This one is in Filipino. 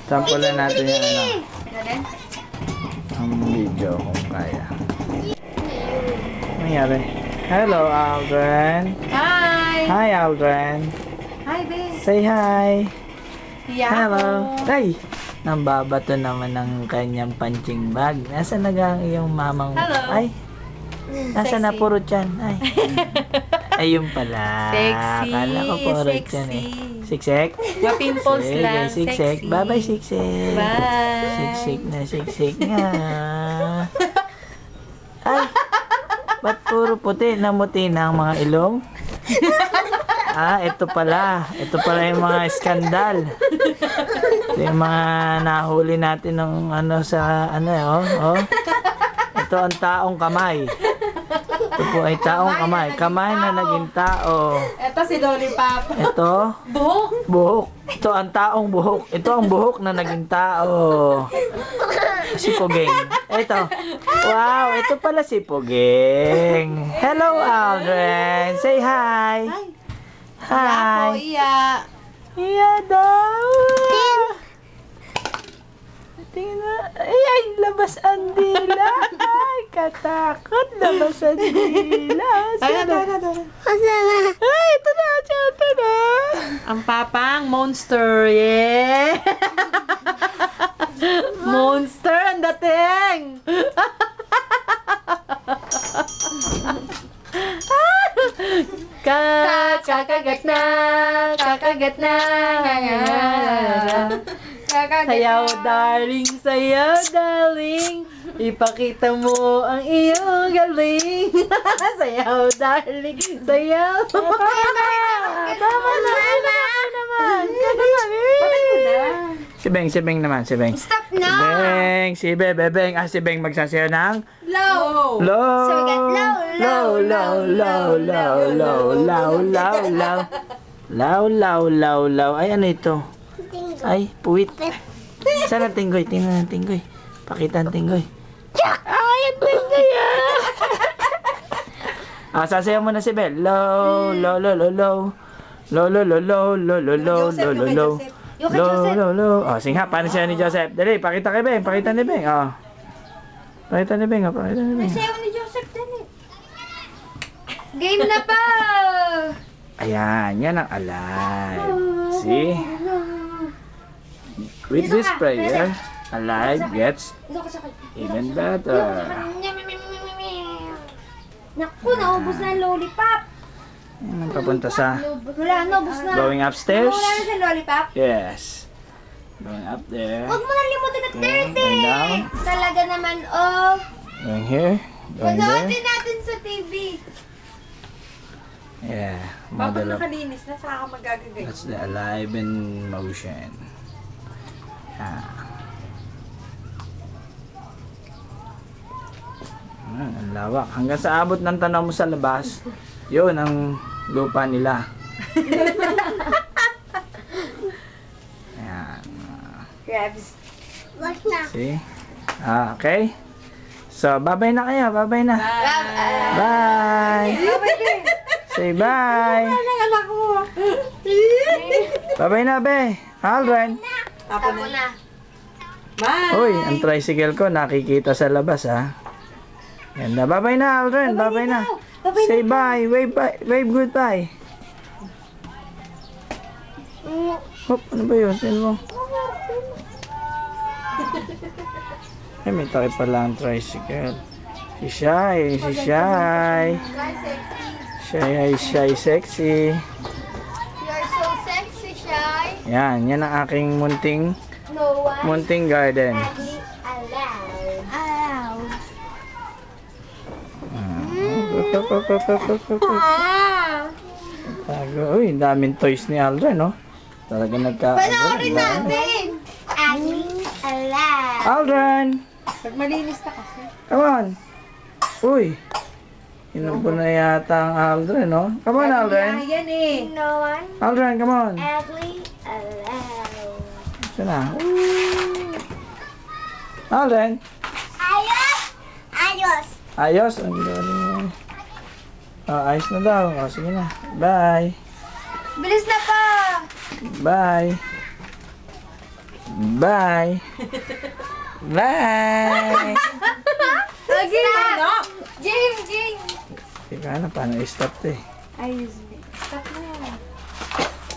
Sampulan natin yung ano. Ang video kung kaya. Nangyari? Hello, Aldrin. Hi! Hi, Aldrin. Hi, babe. Say hi. Yeah. Hello. Ay! Nambabato naman ng kanyang punching bag. Nasaan na ang iyong mamang... Hello. Ay! Nasa na Sexy. puro tiyan? Ay. Ayun pala. Sexy. Akala ko puro Sexy. tiyan eh. Siksik? Ma-pimples lang. Siksik. Sexy. Bye-bye, siksik. Bye. Siksik na siksik nga. Ay! Ba't puro puti? Namuti na ang mga ilong? Ito pala. Ito pala yung mga skandal. Ito yung mga nahuli natin ng ano sa ano oh. Ito ang taong kamay. Ito po ay taong kamay. Kamay na naging tao. Ito si Lollipop. Ito, Buhok. buhok. Ito ang taong buhok. Ito ang buhok na naging tao. Si Pugeng. Ito. Wow, ito pala si Pugeng. Hello, Aldrin. Say hi. Hi. Iya. Iya daw. Tingnan mo. Ay, labas ang dila. Ay, katakot. Labas ang dila. Ay, ito na. Ito na. Ang papang monster. Yeah. Monster ang dating. Kakagat na. Kakagat na. Sayaw, darling, sayaw, darling. Ipakita mo ang iyong galing. Sayaw, darling, sayaw. Tama naman. Si Beng naman. Stop na! Si Beng. Si Beng magsasayaw ng Low. low. So we got low. Low. Ay, ano ito? Ay, puwit. Saan ang tinggoy? Tingnan ang tinggoy. Pakita ang tinggoy. Ay, ang tinggoy sasayaw mo na si Bel. Low. Sing ha, paano siya ni Joseph? Dali, pakita kay Beng. Pakita ni Beng. Pakita ni Beng. Sayaw ni Joseph dali. Game na pa! Ayan, yan ang alive. See? With this prayer, alive gets even better. Naku, naubos na ang lollipop. Yan ang papunta sa Wala, naubos na. going upstairs. Wala na sa lollipop. Yes. Going up there. Huwag mo na limutin at Okay, 30. going down. Talaga naman, oh. Going here. Going there. Panoodin natin sa TV. Yeah. Pag Model of, nakalinis na, saka ka magagagay. that's the alive in motion. Yeah. Ang lawak. Hanggang sa abot ng tanaw mo sa labas, yun ang lupa nila. Ayan. Grabs. Wag na. See? Okay. So, bye-bye na kayo. Bye-bye na. Bye. Say bye. Bye-bye na, be. Aldrin. Tapo Tapo na. na. Bye. Uy, ang tricycle ko nakikita sa labas, ha. Ganda. Bye-bye na, Aldrin. Bye-bye na. Say bye. Wave goodbye. Hop, ano ba yun? Sino mo? Ay, may takip pala ang tricycle. Si Shy. Shy, sexy. You're so sexy, Shy. Yan ang aking No one munting garden. actually allowed. Tago. Uy, daming toys ni Aldrin, no? Talaga Panoorin natin. Actually allowed. Aldrin! Pag malinis na kasi. Come on! Uy! Inubo na yata ang Aldrin, no? Come on, Aldrin! Yan eh. No one Aldrin, come on! actually allowed. Saan na? Aldrin! Ayos! Ayos! Ayos! Ang galing. Ayos na daw. Sige na. Bye! Bilis na pa! Bye! Bye. Bye. Okay na. Ano? James, James. Teka na, paano i-stop to eh? Ayos. Stop na.